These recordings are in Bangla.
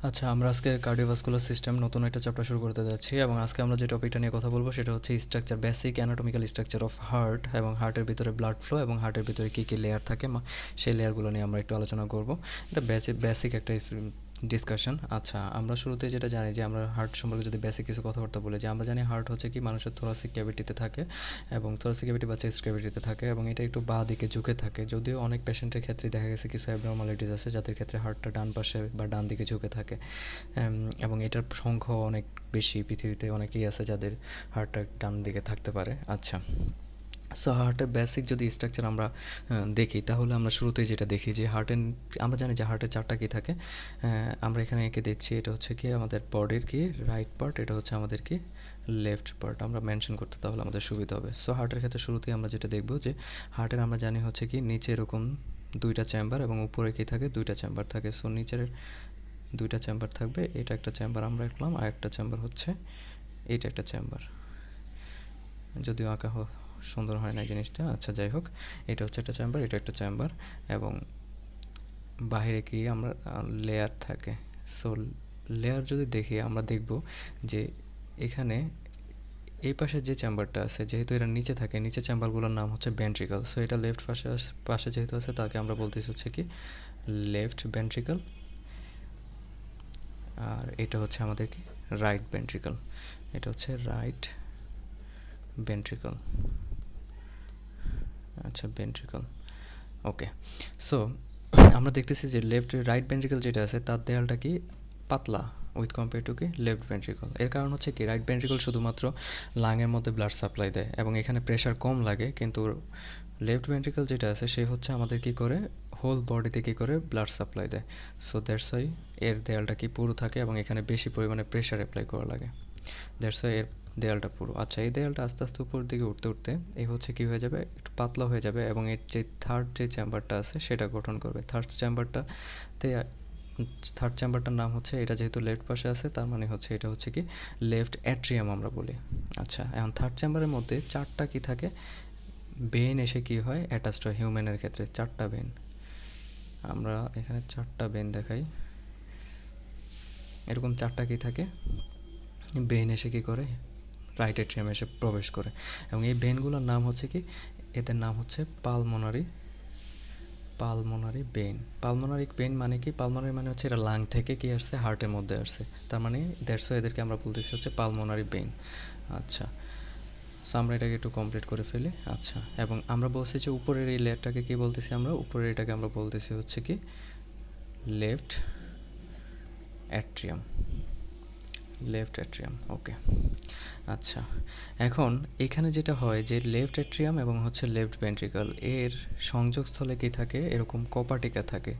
আচ্ছা, আমরা আজকে কার্ডিওভাস্কুলার সিস্টেম নতুন একটা চ্যাপ্টার শুরু করতে যাচ্ছি এবং আজকে আমরা যে টপিকটা নিয়ে কথা বলবো সেটা হচ্ছে structure, basic anatomical structure of heart এবং হার্টের ভিতরে ব্লাড ফ্লো এবং হার্টের ভিতরে কী কী লেয়ার থাকে সেই লেয়ারগুলো নিয়ে আমরা একটু আলোচনা করব। এটা বেসিক একটা ডিসকাশন। আচ্ছা, আমরা শুরুতে যেটা জানি যে আমরা হার্ট সম্পর্কে যদি বেসিক কিছু কথাবার্তা বলি, যে আমরা জানি হার্ট হচ্ছে কি মানুষের থোরাসিক ক্যাভিটিতে থাকে এবং থোরাসিক ক্যাভিটি বা চেস্ট ক্যাভিটিতে থাকে এবং এটা একটু বাঁ দিকে ঝুঁকে থাকে। যদিও অনেক পেশেন্টের ক্ষেত্রে দেখা গেছে কিছু অ্যাবনর্মালিটিস আছে যাদের ক্ষেত্রে হার্টটা ডান পাশে বা ডান দিকে ঝুঁকে থাকে এবং এটার সংখ্যা অনেক বেশি, পৃথিবীতে অনেকেই আছে যাদের হার্টটা ডান দিকে থাকতে পারে। আচ্ছা, সো হার্টের বেসিক যদি স্ট্রাকচার আমরা দেখি, তাহলে আমরা শুরুতেই যেটা দেখি যে আমরা জানি যে হার্টের চারটা কী থাকে। আমরা এখানে এঁকে দিচ্ছি, এটা হচ্ছে কি আমাদের বডির কি রাইট পার্ট, এটা হচ্ছে আমাদের কি লেফট পার্ট। আমরা মেনশন করতে তাহলে আমাদের সুবিধা হবে। সো হার্টের ক্ষেত্রে শুরুতেই আমরা যেটা দেখব যে হার্টের আমরা জানি হচ্ছে কি নিচে এরকম দুইটা চেম্বার এবং উপরে কি থাকে দুইটা চেম্বার থাকে। সো নিচের দুইটা চেম্বার থাকবে, এটা একটা চেম্বার আমরা রাখলাম, আর একটা চেম্বার হচ্ছে এইটা একটা চেম্বার, যদিও আঁকা সুন্দর হয় না জিনিসটা। আচ্ছা, যাই হোক, এটা হচ্ছে একটা চেম্বার, এটা একটা চেম্বার এবং বাহিরে কি আমরা লেয়ার থাকে। সো লেয়ার যদি দেখি আমরা দেখব যে এখানে এই পাশে যে চেম্বারটা আছে, যেহেতু এরা নিচে থাকে, নিচে চেম্বারগুলোর নাম হচ্ছে ভেন্ট্রিকল। সো এটা লেফট পাশে যেহেতু আছে তাকে আমরা বলতেছি হচ্ছে কি লেফট ভেন্ট্রিকল, আর এটা হচ্ছে আমাদের কি রাইট ভেন্ট্রিকল। এটা হচ্ছে রাইট ভেন্ট্রিকল। আচ্ছা, ভেন্ট্রিকল। ওকে, সো আমরা দেখতেছি যে রাইট ভেন্ট্রিকল যেটা আছে তার দেয়ালটা কি পাতলা উইথ কম্পেয়ার টু কি লেফট ভেন্ট্রিকল। এর কারণ হচ্ছে কি রাইট ভেন্ট্রিকল শুধুমাত্র লাংয়ের মধ্যে ব্লাড সাপ্লাই দেয় এবং এখানে প্রেশার কম লাগে, কিন্তু লেফট ভেন্ট্রিকল যেটা আছে সে হচ্ছে আমাদের কি করে হোল বডিতে কী করে ব্লাড সাপ্লাই দেয়। সো দ্যাটস ওয়াই এর দেয়ালটা কি পুরো থাকে এবং এখানে বেশি পরিমাণে প্রেশার অ্যাপ্লাই করা লাগে। দ্যাটস ওয়াই এর দেয়ালটা পুরো। আচ্ছা, এই দেয়ালটা আস্তে আস্তে উপর দিকে উঠতে উঠতে এই হচ্ছে কী হয়ে যাবে, একটু পাতলা হয়ে যাবে এবং এর যে থার্ড যে চেম্বারটা আছে সেটা গঠন করবে। থার্ড চেম্বারটার নাম হচ্ছে, এটা যেহেতু লেফট পাশে আছে তার মানে হচ্ছে এটা হচ্ছে কি লেফট অ্যাট্রিয়াম আমরা বলি। আচ্ছা, এখন থার্ড চেম্বারের মধ্যে চারটা কি থাকে, বেইন এসে কি হয় অ্যাটাচড হয় হিউম্যানের ক্ষেত্রে, চারটা বেইন। আমরা এখানে চারটা বেইন দেখাই, এরকম চারটা কি থাকে বেইন এসে কী করে রাইট অ্যাট্রিয়ামে এসে প্রবেশ করে এবং এই বেইনগুলোর নাম হচ্ছে কি, এদের নাম হচ্ছে পালমোনারি বেইন। পালমোনারি বেইন মানে কি, পালমোনারি মানে হচ্ছে এটা লাং থেকে কি আসছে হার্টের মধ্যে আসছে, তার মানে দেড়শো এদেরকে আমরা বলতেছি হচ্ছে পালমোনারি বেইন। আচ্ছা, সো আমরা এটাকে একটু কমপ্লিট করে ফেলি। আচ্ছা, এবং আমরা বলছি যে উপরের এই লেয়ারটাকে কি বলতেছি, আমরা উপরের এটাকে আমরা বলতেছি হচ্ছে কি লেফট অ্যাট্রিয়াম। ওকে। আচ্ছা, এখন এখানে যেটা হয় যে লেফট অ্যাট্রিয়াম এবং হচ্ছে লেফট ভেন্ট্রিকল এর সংযোগস্থলে কি থাকে, এরকম কপাটিকা থাকে।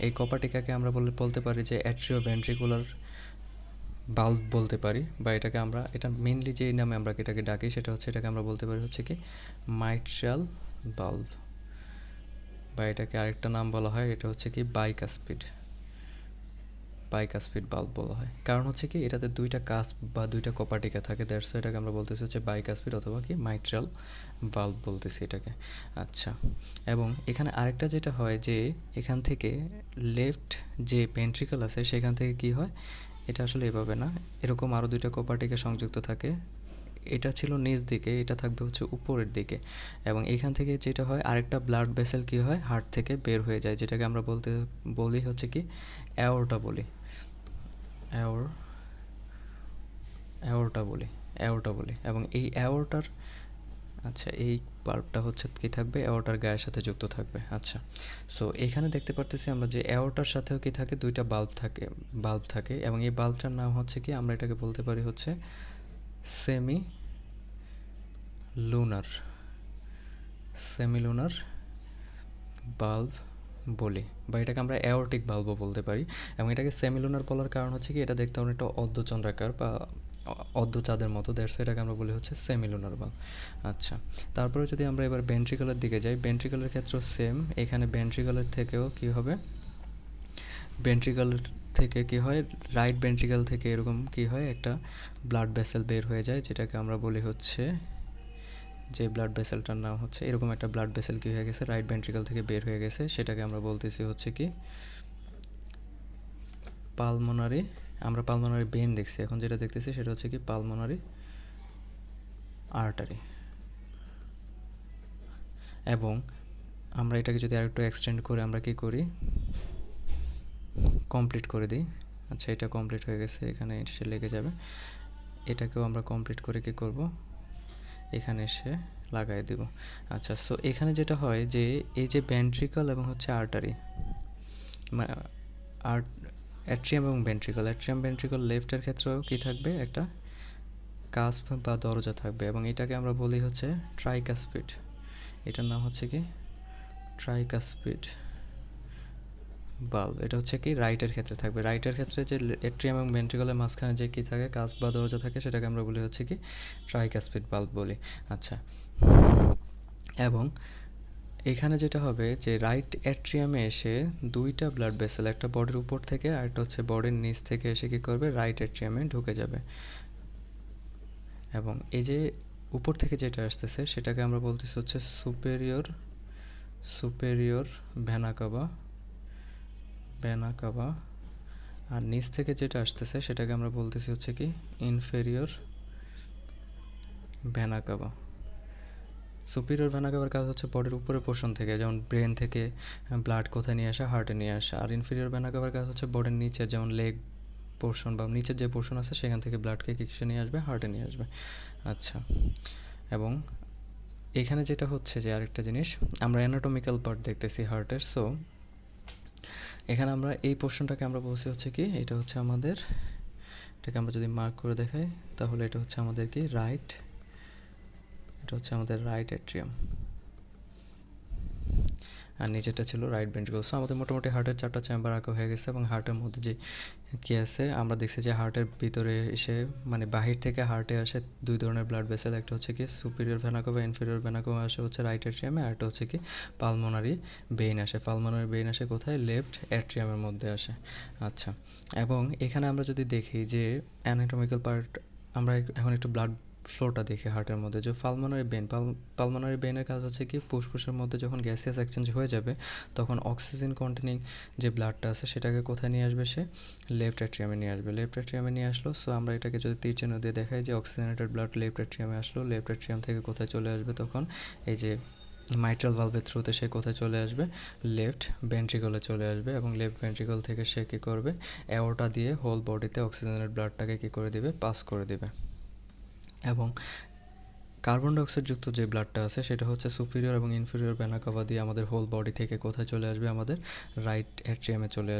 এই কপাটিকাকে আমরা বলতে পারি যে অ্যাট্রিও ভেন্ট্রিকুলার বাল্ব বলতে পারি, বা এটা মেইনলি যে নামে আমরা এটাকে ডাকি সেটা হচ্ছে, এটাকে আমরা বলতে পারি হচ্ছে কি মাইট্রাল বাল্ব, বা এটাকে আরেকটা নাম বলা হয়, এটা হচ্ছে কি বাইকাস্পিড বাল্ব বলা হয়। কারণ হচ্ছে কি এটাতে দুইটা কাস্প বা দুইটা কপাটিকা থাকে, দ্যাটস এটাকে আমরা বলতেছি হচ্ছে বাইকাস্পিড অথবা কি মাইট্রাল বাল্ব বলতেছি এটাকে। আচ্ছা, এবং এখানে আরেকটা যেটা হয় যে এখান থেকে লেফট যে ভেন্ট্রিকল আছে সেখান থেকে কি হয়, এটা আসলে এভাবে না, এরকম আরও দুইটা কপাটিকা সংযুক্ত থাকে। এটা ছিল নিচ দিকে, এটা থাকবে হচ্ছে উপরের দিকে এবং এখান থেকে যেটা হয় আরেকটা ব্লাড ভেসেল কি হয় হার্ট থেকে বের হয়ে যায়, যেটাকে আমরা বলি হচ্ছে কি অ্যাওর্টা বলি। অ্যাওর্টা বলি এবং এই অ্যাওর্টার, আচ্ছা, এই বাল্বটা হচ্ছে কি থাকবে অ্যাওর্টার গায়ের সাথে যুক্ত থাকবে। আচ্ছা, সো এখানে দেখতে পারতেছি আমরা যে অ্যাওর্টার সাথেও কি থাকে দুইটা বাল্ব থাকে এবং এই বাল্বটার নাম হচ্ছে কি, আমরা এটাকে বলতে পারি হচ্ছে সেমিলুনার বাল্ব বলি, বা এটাকে আমরা অ্যাওর্টিক বাল্বও বলতে পারি। এবং এটাকে সেমিলুনার বলার কারণ হচ্ছে কি এটা দেখতে অনেকটা অর্ধচন্দ্রাকার বা অর্ধচাঁদের মতো, দ্যাটস এটাকে আমরা বলি হচ্ছে সেমিলুনার বাল্ব। আচ্ছা, তারপরে যদি আমরা এবার ভেন্ট্রিকলের দিকে যাই, ভেন্ট্রিকলের ক্ষেত্রেও সেম, এখানে ভেন্ট্রিকলের থেকেও কি হবে, ভেন্ট্রিকল থেকে কি হয় রাইট ভেন্ট্রিকল থেকে এরকম কি হয় একটা ব্লাড ভেসেল বের হয়ে যায়, যেটাকে আমরা বলি হচ্ছে, যে ব্লাড ভেসেলটার নাম হচ্ছে, এরকম একটা ব্লাড ভেসেল কী হয়ে গেছে রাইট ভেন্ট্রিকল থেকে বের হয়ে গেছে, সেটাকে আমরা বলতেছি হচ্ছে কি পালমোনারি, আমরা পালমোনারি ভেইন দেখছি, এখন যেটা দেখতেছি সেটা হচ্ছে কি পালমোনারি আর্টারি। এবং আমরা এটাকে যদি আরেকটু এক্সটেন্ড করে আমরা কি করি, কমপ্লিট করে দিই। আচ্ছা, এটা কমপ্লিট হয়ে গেছে, এখানে এসে লেগে যাবে। এটাকেও আমরা কমপ্লিট করে কি করব, এখানে এসে লাগাই দেব। আচ্ছা, সো এখানে যেটা হয় যে এই যে ভেন্ট্রিকল এবং হচ্ছে আর্টারি, অ্যাট্রিয়াম এবং ভেন্ট্রিকল, অ্যাট্রিয়াম ভেন্ট্রিকল লেফটের ক্ষেত্রেও কি থাকবে, একটা কাস্প বা দরজা থাকবে, এবং এটাকে আমরা বলি হচ্ছে ট্রাইকাসপিড। এটার নাম হচ্ছে কি ট্রাইকাসপিড বাল্ব। এটা হচ্ছে কি রাইটের ক্ষেত্রে থাকবে। রাইটের ক্ষেত্রে যে এট্রিয়াম এবং ভেন্ট্রিকলের মাঝখানে যে কি থাকে, কাস্প বা দরজা থাকে, সেটাকে আমরা বলি হচ্ছে কি ট্রাইকাসপিড বাল্ব বলি। আচ্ছা, এবং এখানে যেটা হবে যে রাইট অ্যাট্রিয়ামে এসে দুইটা ব্লাড ভেসেল, একটা বডির উপর থেকে আর একটা হচ্ছে বডির নিচ থেকে এসে কি করবে, রাইট অ্যাট্রিয়ামে ঢুকে যাবে। এবং এই যে উপর থেকে যেটা আসতেছে সেটাকে আমরা বলতেছি হচ্ছে সুপেরিয়র ভেনা কাভা, আর নিচ থেকে যেটা আসতেছে সেটাকে আমরা বলতেছি হচ্ছে কি inferior vena CAVA. Superior vena cover কাজ হচ্ছে বডির উপরের পোর্শন থেকে, যেমন ব্রেন থেকে ব্লাড কোথায় নিয়ে আসা, হার্টে নিয়ে আসা। আর ইনফেরিয়র ভেনা কাভার কাজ হচ্ছে বডির নিচের, যেমন লেগ পোর্শন বা নিচের যে পোর্শন আছে সেখান থেকে ব্লাডকে কিসে নিয়ে আসবে, হার্টে নিয়ে আসবে। আচ্ছা, এবং এখানে যেটা হচ্ছে যে আরেকটা জিনিস, আমরা অ্যানাটমিক্যাল পার্ট দেখতেছি হার্টের। সো এখানে আমরা এই পোর্শনটাকে আমরা বলছি হচ্ছে কি, এটা হচ্ছে আমাদের, এটাকে আমরা যদি মার্ক করে দেখাই তাহলে এটা হচ্ছে আমাদের কি রাইট, এটা হচ্ছে আমাদের রাইট অ্যাট্রিয়াম, আর নিচেরটা ছিল রাইট ভেন্ট্রিকল। সো আমাদের মোটামুটি হার্টের 4টা চেম্বার আঁকা হয়ে গেছে। এবং হার্টের মধ্যে যে কী আছে আমরা দেখছি যে হার্টের ভিতরে এসে মানে বাহির থেকে হার্টে আসে দুই ধরনের ব্লাড ভেসেল, একটা হচ্ছে কি superior vena CAVA, inferior vena CAVA আসে হচ্ছে রাইট অ্যাট্রিয়ামে, আর একটা হচ্ছে কি পালমোনারি ভেইন আসে। পালমোনারি ভেইন আসে কোথায়, লেফট অ্যাট্রিয়ামের মধ্যে আসে। আচ্ছা, এবং এখানে আমরা যদি দেখি যে অ্যানাটমিক্যাল পার্ট, আমরা এখন একটু ব্লাড ফ্লোটা দেখি হার্টের মধ্যে। যে পালমোনারি বেইনের কাজ হচ্ছে কি ফুসফুসের মধ্যে যখন গ্যাসিয়াস এক্সচেঞ্জ হয়ে যাবে তখন অক্সিজেন কন্টেনিং যে ব্লাডটা আছে সেটাকে কোথায় নিয়ে আসবে, সে লেফট অ্যাট্রিয়ামে নিয়ে আসবে। লেফট অ্যাট্রিয়ামে নিয়ে আসলো। সো আমরা এটাকে যদি তীর চিহ্ন দিয়ে দেখাই যে অক্সিজেনেটেড ব্লাড লেফট অ্যাট্রিয়ামে আসলো, লেফট অ্যাট্রিয়াম থেকে কোথায় চলে আসবে, তখন এই যে মাইট্রাল ভালভের থ্রুতে সে কোথায় চলে আসবে, লেফট ভেন্ট্রিকলে চলে আসবে। এবং লেফট ভেন্ট্রিকল থেকে সে কী করবে, অ্যাওর্টা দিয়ে হোল বডিতে অক্সিজেনের ব্লাডটাকে কী করে দিবে, পাস করে দিবে। এবং কার্বন ডাইঅক্সাইড যুক্ত যে ব্লাডটা আছে সেটা হচ্ছে সুপিরিয়র এবং ইনফেরিয়র ভেনা কাভা দিয়ে আমাদের হোল বডি থেকে কোথায় চলে আসবে, আমাদের রাইট অ্যাট্রিয়ামে চলে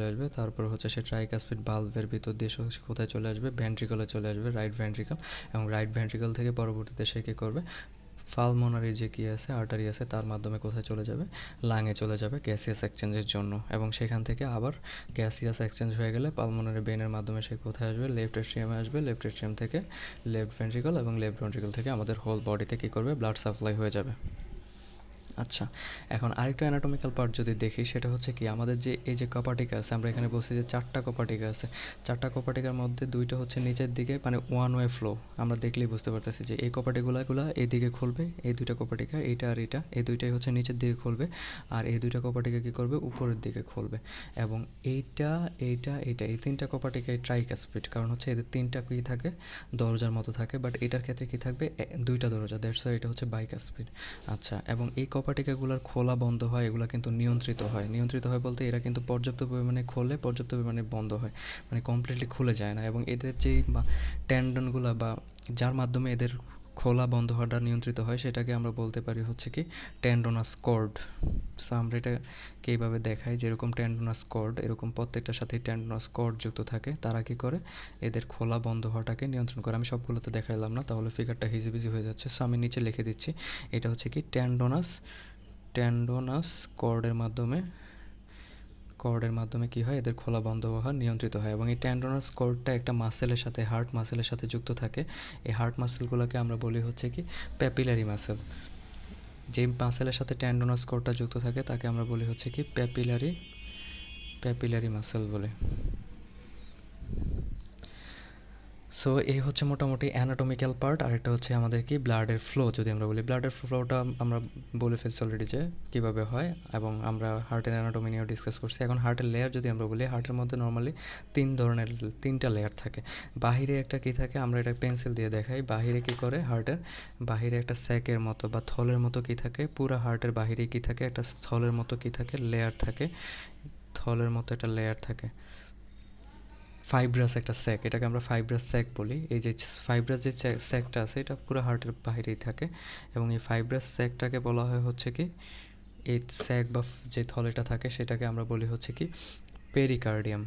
আসবে। তারপর হচ্ছে সে ট্রাইকাসপিড ভালভের ভিতর দিয়ে কোথায় চলে আসবে, ভেন্ট্রিকলে চলে আসবে, রাইট ভেন্ট্রিকল। এবং রাইট ভেন্ট্রিকল থেকে পরবর্তীতে সে কী করবে, পালমোনারি যে কী আছে, আর্টারি আছে, তার মাধ্যমে কোথায় চলে যাবে, লাঙে চলে যাবে গ্যাসিয়াস এক্সচেঞ্জের জন্য। এবং সেখান থেকে আবার গ্যাসিয়াস এক্সচেঞ্জ হয়ে গেলে পালমোনারি বেইনের মাধ্যমে সে কোথায় আসবে, লেফট অ্যাট্রিয়ামে আসবে। লেফট অ্যাট্রিয়াম থেকে লেফট ভেন্ট্রিকল, এবং লেফট ভেন্ট্রিকল থেকে আমাদের হোল বডিতে কী করবে, ব্লাড সাপ্লাই হয়ে যাবে। আচ্ছা, এখন আরেকটা অ্যানাটমিক্যাল পার্ট যদি দেখি সেটা হচ্ছে কি, আমাদের যে এই যে কপাটিকা আছে, আমরা এখানে বলছি যে 4টা কপাটিকা আছে। 4টা কপাটিকার মধ্যে 2টা হচ্ছে নিচের দিকে, মানে ওয়ান ওয়ে ফ্লো। আমরা দেখলেই বুঝতে পারতেছি যে এই কপাটিগুলো এইদিকে খুলবে, এই 2টা কপাটিকা, এইটা আর এইটা, এই 2টাই হচ্ছে নিচের দিকে খুলবে, আর এই 2টা কপাটিকা কী করবে, উপরের দিকে খুলবে। এবং এইটা এইটা এইটা এই 3টা কপাটিকা ট্রাইকাসপিড, কারণ হচ্ছে এদের 3টা কী থাকে, দরজার মতো থাকে। বাট এটার ক্ষেত্রে কী থাকবে, 2টা দরজা, দ্যাটস ওয়াই এটা হচ্ছে বাইকাসপিড। আচ্ছা, এবং এই কপাটিকাগুলোর খোলা বন্ধ হয়, এগুলো কিন্তু নিয়ন্ত্রিত হয় বলতে এরা কিন্তু পর্যাপ্ত পরিমাণে খোলে, পর্যাপ্ত পরিমাণে বন্ধ হয়, মানে কমপ্লিটলি খুলে যায় না। এবং এদের যেই টেন্ডনগুলো বা যার মাধ্যমে এদের খোলা বন্ধ হওয়াটা নিয়ন্ত্রিত হয় সেটাকে আমরা বলতে পারি হচ্ছে কি টেন্ডোনাস কর্ড। সো আমরা এটাকে এইভাবে দেখাই, যেরকম টেন্ডোনাস কর্ড, এরকম প্রত্যেকটার সাথেই টেন্ডোনাস কর্ড যুক্ত থাকে। তারা কি করে, এদের খোলা বন্ধ হওয়াটাকে নিয়ন্ত্রণ করে। আমি সবগুলোতে দেখাইলাম না, তাহলে ফিগারটা হিজিবিজি হয়ে যাচ্ছে। সো আমি নিচে লিখে দিচ্ছি, এটা হচ্ছে কি টেন্ডোনাস কর্ডের মাধ্যমে কী হয়, এদের খোলা বন্ধ হওয়া নিয়ন্ত্রিত হয়। এবং এই টেন্ডোনাস কর্ডটা একটা মাসেলের সাথে, হার্ট মাসেলের সাথে যুক্ত থাকে। এই হার্ট মাসেলগুলোকে আমরা বলি হচ্ছে কি প্যাপিলারি মাসেল। যে মাসেলের সাথে টেন্ডোনাস কর্ডটা যুক্ত থাকে তাকে আমরা বলি হচ্ছে কি প্যাপিলারি মাসেল বলে। সো এই হচ্ছে মোটামুটি অ্যানাটমিক্যাল পার্ট, আর একটা হচ্ছে আমাদের কি ব্লাডের ফ্লো। যদি আমরা বলি ব্লাডের ফ্লোটা আমরা বলে ফেলছি অলরেডি যে কীভাবে হয়, এবং আমরা হার্টের অ্যানাটমি নিয়েও ডিসকাস করছি। এখন হার্টের লেয়ার যদি আমরা বলি, হার্টের মধ্যে নর্মালি তিনটা লেয়ার থাকে। বাহিরে একটা কী থাকে, আমরা এটা পেন্সিল দিয়ে দেখাই। বাহিরে কী করে, হার্টের বাহিরে একটা স্যাকের মতো বা থলের মতো কী থাকে, পুরো হার্টের বাহিরে কী থাকে, একটা থলের মতো কী থাকে, লেয়ার থাকে, থলের মতো একটা লেয়ার থাকে, ফাইব্রাস একটা স্যাক, এটাকে আমরা ফাইব্রাস স্যাক বলি। এই যে ফাইব্রাস যে স্যাকটা আছে এটা পুরো হার্টের বাইরেই থাকে, এবং এই ফাইব্রাস স্যাকটাকে বলা হয় হচ্ছে কি, এই স্যাক বা যে থলেটা থাকে সেটাকে আমরা বলি হচ্ছে কি পেরিকার্ডিয়াম।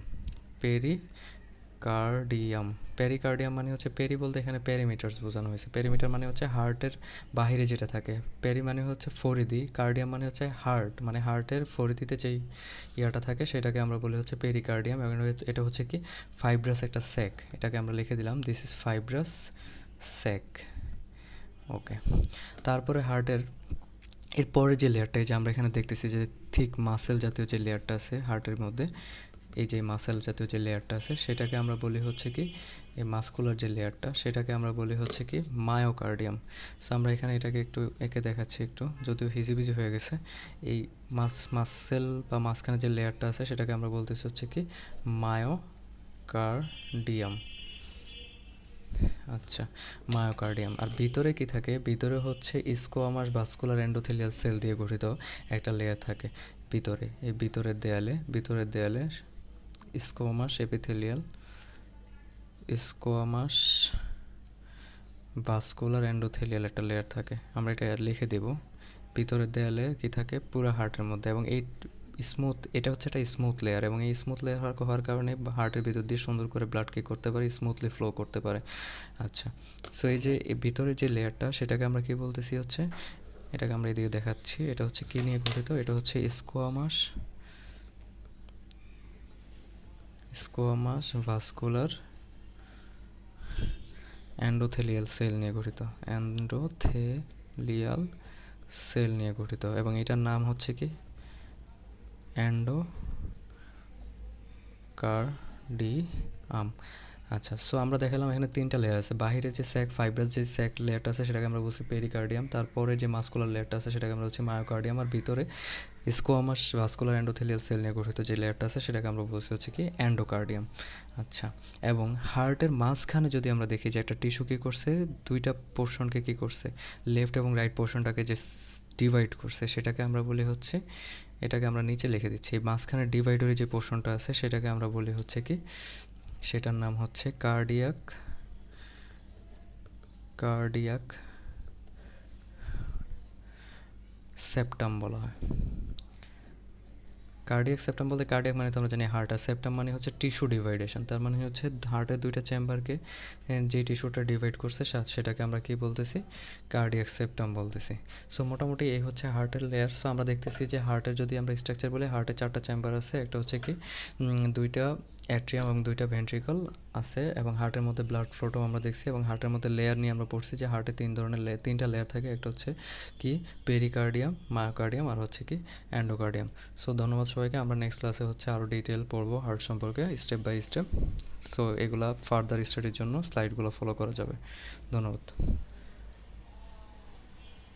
পেরিকার্ডিয়াম পেরিকার্ডিয়াম মানে হচ্ছে, পেরি বলতে এখানে পেরিমিটার্স বোঝানো হয়েছে। পেরিমিটার মানে হচ্ছে হার্টের বাহিরে যেটা থাকে, পেরি মানে হচ্ছে ফরিদি, কার্ডিয়াম মানে হচ্ছে হার্ট, মানে হার্টের ফরিদিতে যেই ইয়াটা থাকে সেটাকে আমরা বলি হচ্ছে পেরিকার্ডিয়াম। এবং এটা হচ্ছে কি ফাইব্রাস একটা স্যাক, এটাকে আমরা লিখে দিলাম দিস ইজ ফাইব্রাস স্যাক। ওকে, তারপরে হার্টের এরপরে যে লেয়ারটা, এই যে আমরা এখানে দেখতেছি যে থিক মাসেল জাতীয় যে লেয়ারটা আছে হার্টের মধ্যে, এই যে মাসেল জাতীয় যে লেয়ারটা আছে সেটাকে আমরা বলি হচ্ছে কি, এই মাসকুলার যে লেয়ারটা সেটাকে আমরা বলি হচ্ছে কি মায়োকার্ডিয়াম। সো আমরা এখানে এটাকে একটু এঁকে দেখাচ্ছি, একটু যদিও হিজিবিজি হয়ে গেছে। এই মাসেল বা মাঝখানে যে লেয়ারটা আছে সেটাকে আমরা বলতেছি হচ্ছে কি মায়োকার্ডিয়াম। আচ্ছা, মায়োকার্ডিয়াম। আর ভিতরে কি থাকে, ভিতরে হচ্ছে স্কোয়ামাস ভাস্কুলার এন্ডোথেলিয়াল সেল দিয়ে গঠিত একটা লেয়ার থাকে ভিতরে। এই ভিতরের দেয়ালে স্কোয়ামাস স্কোয়ামাস ভাস্কুলার এন্ডোথেলিয়াল একটা লেয়ার থাকে, আমরা এটা লিখে দেব। ভিতরের দেয়ালে কি থাকে, পুরো হার্টের মধ্যে, এবং এই এটা হচ্ছে একটা স্মুথ লেয়ার, এবং এই স্মুথ লেয়ার হওয়ার কারণে হার্টের ভিতর দিয়ে সুন্দর করে ব্লাড কি করতে পারে, স্মুথলি ফ্লো করতে পারে। আচ্ছা, সো এই যে ভিতরে যে লেয়ারটা সেটাকে আমরা কি বলতেছি হচ্ছে, এটাকে আমরা এদিকে দেখাচ্ছি, এটা হচ্ছে কি নিয়ে গঠিত, এটা হচ্ছে স্কোয়ামাস ভাস্কুলার এন্ডোথেলিয়াল সেল নিয়ে গঠিত, এন্ডোথেলিয়াল সেল নিয়ে গঠিত, এবং এটার নাম হচ্ছে কি এন্ডোকার্ডিয়াম। আচ্ছা, সো আমরা দেখালাম এখানে তিনটা লেয়ার আছে। বাহিরে যে স্যাক ফাইব্রাস যে স্যাক লেয়ারটা আছে সেটাকে আমরা বলছি পেরিকার্ডিয়াম, তারপরে যে মাসকুলার লেয়ারটা আছে সেটাকে আমরা বলছি মায়োকার্ডিয়াম, আর ভিতরে স্কোয়ামাস ভাস্কুলার এন্ডোথেলিয়াল সেল নিয়ে গঠিত যে লেয়ারটা আছে সেটাকে আমরা বলছি হচ্ছে কি এন্ডোকার্ডিয়াম। আচ্ছা, এবং হার্টের মাঝখানে যদি আমরা দেখি যে একটা টিস্যু কী করছে, দুইটা পোর্শনকে কী করছে, লেফট এবং রাইট পোর্শনটাকে যে ডিভাইড করছে সেটাকে আমরা বলি হচ্ছে, এটাকে আমরা নিচে লিখে দিচ্ছি, মাঝখানে ডিভাইডারে যে পোর্শনটা আছে সেটাকে আমরা বলি হচ্ছে কি, সেটার নাম হচ্ছে কার্ডিয়াক সেপ্টাম বলা হয়। কার্ডিয়াক সেপ্টাম বলতে, কার্ডিয়াক মানে তো আমরা জানি হার্ট, আর সেপ্টাম মানে হচ্ছে টিস্যু ডিভাইডেশন, তার মানে হচ্ছে হার্টের দুইটা চেম্বারকে যে টিস্যুটা ডিভাইড করছে সেটাকে আমরা কি বলতেছি, কার্ডিয়াক সেপ্টাম বলতেছি। সো মোটামুটি এই হচ্ছে হার্টের লেয়ার। সো আমরা দেখতেছি যে হার্টের যদি আমরা স্ট্রাকচার বলি, হার্টের চারটা চেম্বার আছে, একটা হচ্ছে কি দুইটা অ্যাট্রিয়াম এবং দুইটা ভেন্ট্রিকল আছে, এবং হার্টের মধ্যে ব্লাড ফ্লোটাও আমরা দেখছি, এবং হার্টের মধ্যে লেয়ার নিয়ে আমরা পড়ছি যে হার্টে তিনটা লেয়ার থাকে, একটা হচ্ছে কি পেরিকার্ডিয়াম, মায়োকার্ডিয়াম, আর হচ্ছে কি এন্ডোকার্ডিয়াম। সো ধন্যবাদ সবাইকে। আমরা নেক্সট ক্লাসে হচ্ছে আরও ডিটেল পড়বো হার্ট সম্পর্কে স্টেপ বাই স্টেপ। সো এগুলা ফার্দার স্টাডির জন্য স্লাইডগুলো ফলো করা যাবে। ধন্যবাদ।